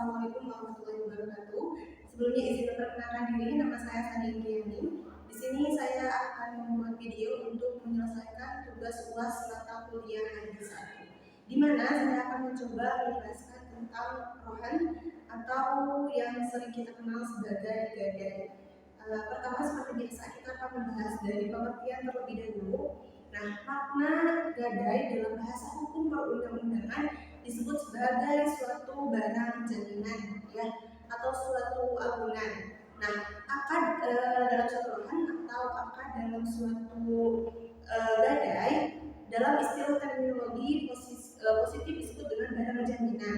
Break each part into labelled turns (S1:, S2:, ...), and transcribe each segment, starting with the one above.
S1: Assalamualaikum warahmatullahi wabarakatuh. Sebelumnya izin memperkenalkan diri, nama saya Sani Indriani. Di sini saya akan membuat video untuk menyelesaikan tugas UAS mata kuliah hari 1, di mana saya akan mencoba menjelaskan tentang rohan atau yang sering kita kenal sebagai gadai. Pertama, seperti biasa, kita akan membahas dari pengertian terlebih dahulu. Nah, makna gadai dalam bahasa hukum perundang-undangan disebut sebagai suatu barang jaminan, ya, atau suatu agunan. Nah, akad dalam suatu rohan atau akad dalam suatu gadai dalam istilah terminologi positif disebut dengan barang jaminan,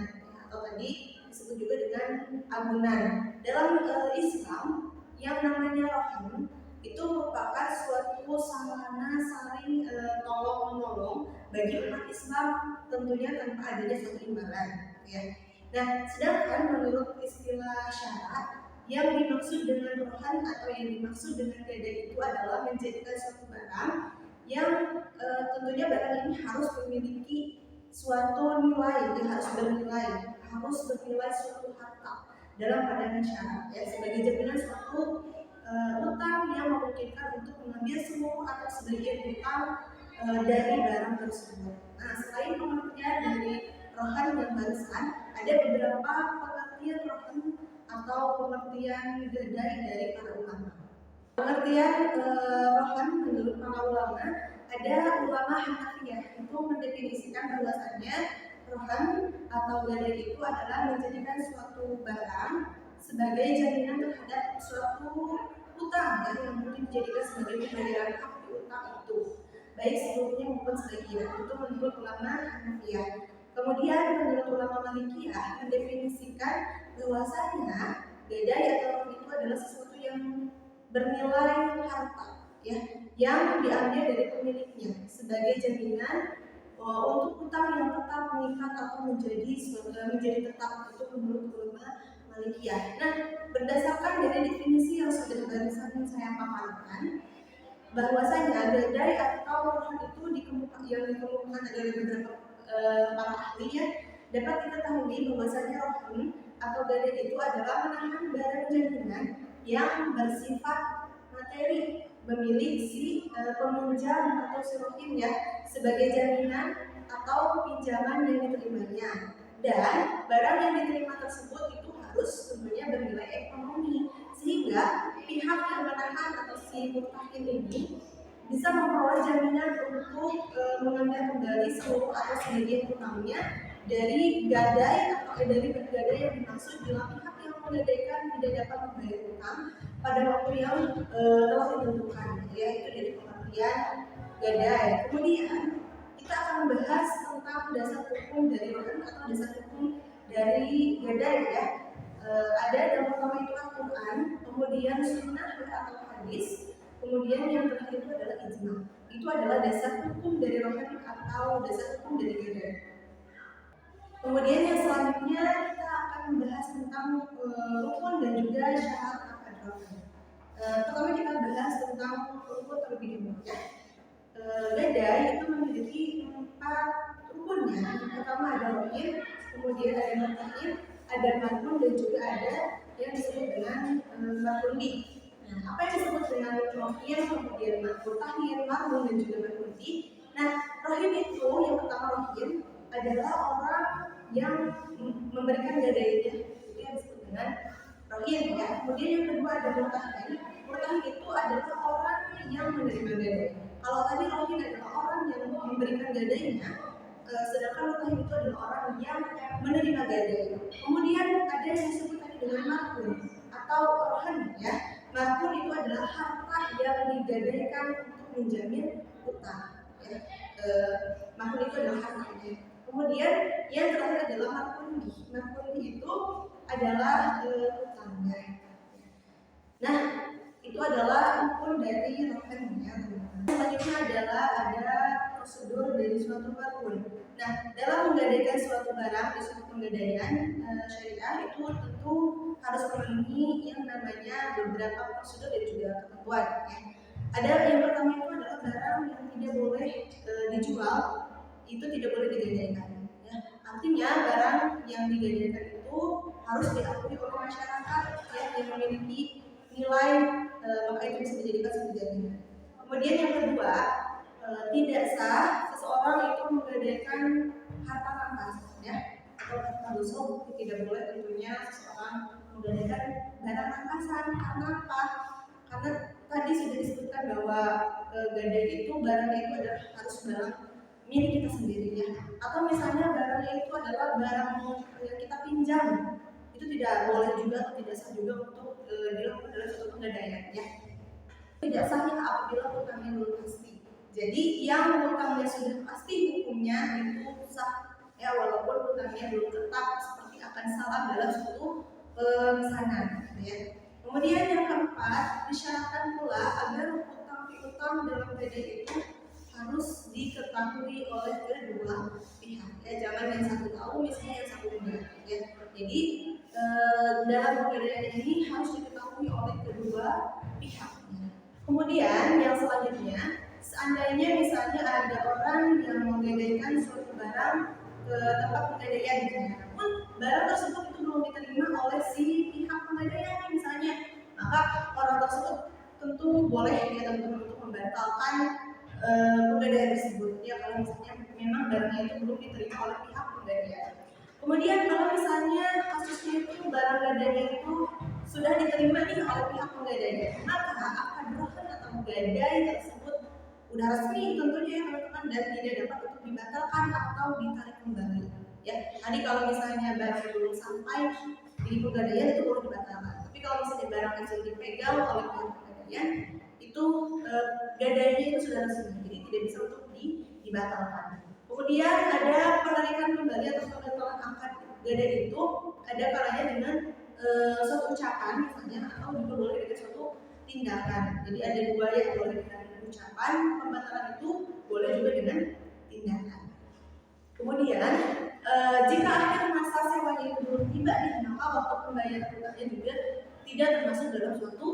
S1: atau tadi disebut juga dengan agunan. Dalam Islam, yang namanya rohan itu merupakan suatu sarana saling tolong-menolong bagi umat Islam, tentunya tanpa adanya suatu imbalan, ya. Nah, sedangkan menurut istilah syarat, yang dimaksud dengan rohan atau yang dimaksud dengan gadai itu adalah menjadikan suatu barang yang tentunya barang ini harus memiliki suatu nilai, dia harus bernilai suatu harta dalam pandangan syarat, ya, sebagai jaminan suatu utang yang memungkinkan untuk mengambil seluruh atau sebagian utang dari barang tersebut. Nah, selain pengertian dari rohan yang barusan, ada beberapa pengertian rohan atau pengertian gadai dari para ulama. Pengertian rohan menurut para ulama, ada ulama Hanafiyah itu mendefinisikan bahwasannya rohan atau gadai itu adalah menjadikan suatu barang sebagai jaminan terhadap suatu utang, yang mungkin dijadikan sebagai pembayaran hak di utang itu, baik seluruhnya maupun sebagian. Itu menurut ulama Hanafiyah. Kemudian menurut ulama Malikiyah mendefinisikan bahwasanya gadai atau rohan itu adalah sesuatu yang bernilai harta, ya, yang diambil dari pemiliknya sebagai jaminan untuk utang yang tetap mengikat atau menjadi tetap. Itu menurut ulama Malikiyah. Nah, berdasarkan dari definisi yang sudah barusan saya paparkan, bahwasanya gadai atau rohan itu yang dikemukakan dari beberapa para ahli, ya, dapat diketahui bahwasanya rohan atau gadai itu adalah menahan barang jaminan yang bersifat materi milik si peminjam atau si rohin, ya, sebagai jaminan atau pinjaman yang diterimanya, dan barang yang diterima tersebut itu harus tentunya bernilai ekonomi, sehingga pihak yang menahan atau si mutahin ini bisa memperoleh jaminan untuk mengambil kembali seluruh atau sebagian utangnya dari gadai atau dari gadai yang dimaksud bila pihak yang menggadaikan tidak dapat membayar utang pada waktu yang telah ditentukan, yaitu dari pengertian gadai. Kemudian kita akan membahas tentang dasar hukum dari rohan atau dasar hukum dari gadai, ya. Ada yang pertama itu Al-Quran, kemudian sunnah atau hadis, kemudian yang terakhir itu adalah ijma. Itu adalah dasar hukum dari rohan atau dasar hukum dari gadai. Kemudian yang selanjutnya kita akan membahas tentang rukun dan juga syarat akad rohan. Pertama kita bahas tentang rukun terlebih dahulu, ya. Gadai itu memiliki 4 rukunnya. Yang pertama ada rohin, kemudian ada mutahin, ada marhun, dan juga ada yang disebut dengan marhundi. Nah, apa yang disebut dengan rohin, kemudian mutahin, marhun, dan juga marhundi? Nah, rohin itu yang pertama, rohin adalah orang yang memberikan gadainya, itu yang disebut dengan rohin, ya. Kemudian yang kedua ada mutahin. Mutahin itu adalah orang yang menerima gadai. Kalau tadi rohin adalah orang yang memberikan gadainya, sedangkan mutahin itu adalah orang yang menerima gadai. Kemudian ada yang disebut tadi dengan marhun atau rohan, ya. Marhun itu adalah harta yang digadaikan untuk menjamin utang, ya. Marhun itu adalah hartanya. Kemudian yang terakhir adalah marhundi. Marhundi itu adalah utangnya. Nah, itu adalah rukun dari rohan, ya. Selanjutnya adalah ada prosedur dari suatu marhun. Nah, dalam menggadaikan suatu barang di suatu penggadaian syariah itu tentu harus memenuhi yang namanya beberapa prosedur dan juga ketentuan, ya. Ada yang pertama itu adalah barang yang tidak boleh dijual, itu tidak boleh digadaikan, ya. Artinya barang yang digadaikan itu harus diakui oleh masyarakat yang memiliki nilai, maka itu bisa dijadikan sebagai jaminan. Kemudian yang kedua, tidak sah seseorang itu menggadaikan harta rampasan atau harta rusuk. Tidak boleh tentunya seseorang menggadaikan barang rampasan. Karena apa? Karena tadi sudah disebutkan bahwa gadai itu barangnya itu adalah harus barang milik kita sendiri atau misalnya barangnya itu adalah barang yang kita pinjam, itu tidak boleh juga atau tidak sah juga untuk dilakukan dalam suatu penggadaian Tidak sahnya apabila hutangnya belum pasti. Jadi yang hutangnya sudah pasti hukumnya itu sah walaupun hutangnya belum tetap seperti akan salah dalam suatu pemesanan Kemudian yang keempat, disyaratkan pula agar hutang piutang dalam gadai itu harus diketahui oleh kedua pihak jangan yang satu tahu misalnya yang satu enggak Jadi dalam penggadaian ini harus diketahui oleh kedua pihak. Kemudian yang selanjutnya, seandainya misalnya ada orang yang menggadaikan suatu barang ke tempat penggadaian namun barang tersebut itu belum diterima oleh si pihak penggadaian misalnya, maka orang tersebut tentu boleh teman-teman untuk membatalkan penggadaian tersebut kalau misalnya memang barangnya itu belum diterima oleh pihak penggadaian. Kemudian kalau misalnya kasusnya itu barang gadainya itu sudah diterima oleh pihak penggadaian, maka akad rohan atau gadai tersebut udah resmi tentunya teman-teman dan tidak dapat untuk dibatalkan atau ditarik kembali. Tadi kalau misalnya barang belum sampai di penggadaian itu boleh dibatalkan. Tapi kalau misalnya barang yang sudah dipegang oleh pihak penggadaian itu gadainya itu sudah resmi, jadi tidak bisa untuk dibatalkan. Kemudian ada penarikan kembali atau pembatalan akad gadai itu ada kalanya dengan suatu ucapan misalnya atau juga boleh dengan suatu tindakan. Jadi ada dua boleh dengan ucapan, pembatalan itu boleh juga dengan tindakan. Kemudian jika akhir masa sewanya itu belum tiba maka waktu pembayaran hutangnya juga tidak termasuk dalam suatu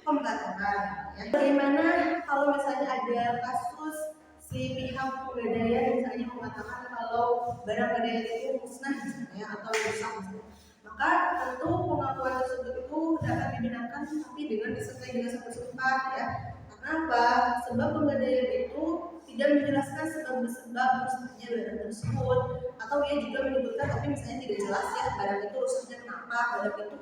S1: pembatalan. Bagaimana kalau misalnya ada kasus si pihak penggadaian misalnya mengatakan kalau barang gadaian itu musnah misalnya atau rusak maka tentu pengakuan tersebut itu dapat dibenarkan tapi dengan disertai dengan satu sumpah Kenapa? Sebab penggadaian itu tidak menjelaskan sebab rusaknya barang tersebut atau dia juga menyebutkan tapi misalnya tidak jelas barang itu rusaknya kenapa, barang itu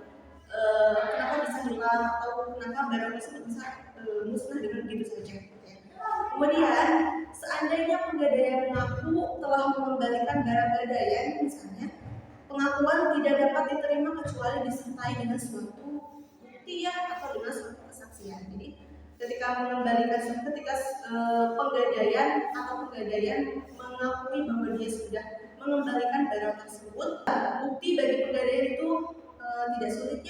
S1: kenapa bisa hilang atau kenapa barang tersebut bisa musnah dengan begitu saja. Kemudian seandainya penggadaian mengaku telah mengembalikan barang gadaian misalnya, pengakuan tidak dapat diterima kecuali disertai dengan suatu bukti atau dengan suatu kesaksian. Jadi ketika penggadaian atau penggadaian mengakui bahwa dia sudah mengembalikan barang tersebut, bukti bagi penggadaian itu tidak sulit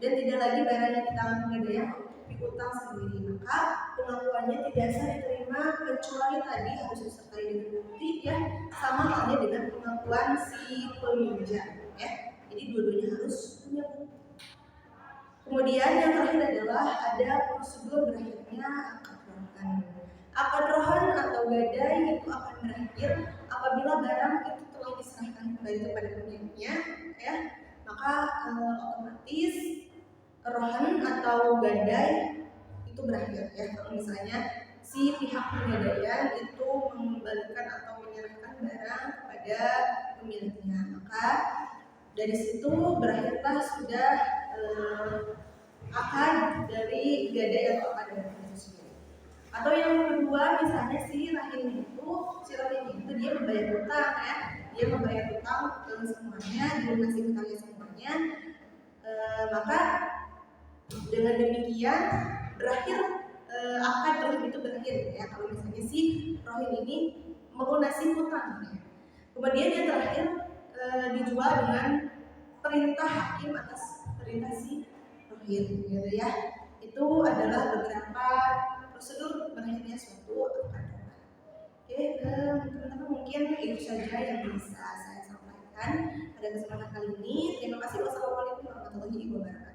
S1: dan tidak lagi barang yang di tangan penggadaian piutang sendiri, maka pengakuannya tidak bisa diterima kecuali tadi harus disertai dengan bukti sama halnya dengan pengakuan si peminjam jadi dua-duanya harus punya bukti. Kemudian yang terakhir adalah ada prosedur berakhirnya akad rohan. Akad rohan atau gadai itu akan berakhir apabila barang itu telah diserahkan kembali kepada pemiliknya maka otomatis rohan atau gadai itu berakhir kalau misalnya si pihak penggadaian itu mengembalikan atau menyerahkan barang kepada pemiliknya, maka dari situ berakhirlah sudah akad dari gadai atau akad rohan itu sendiri. Atau yang kedua misalnya si rahim itu dia membayar hutang dia membayar hutang semuanya, dilunasi hutangnya semuanya, maka dengan demikian berakhir akad rohin itu berakhir kalau misalnya si rohin ini melunasi hutang. Kemudian yang terakhir dijual dengan perintah hakim atas perintah si rohin itu adalah beberapa prosedur berakhirnya suatu akad rohin. Teman-teman mungkin itu saja yang bisa saya sampaikan pada kesempatan kali ini. Terima kasih. Wassalamualaikum warahmatullahi wabarakatuh.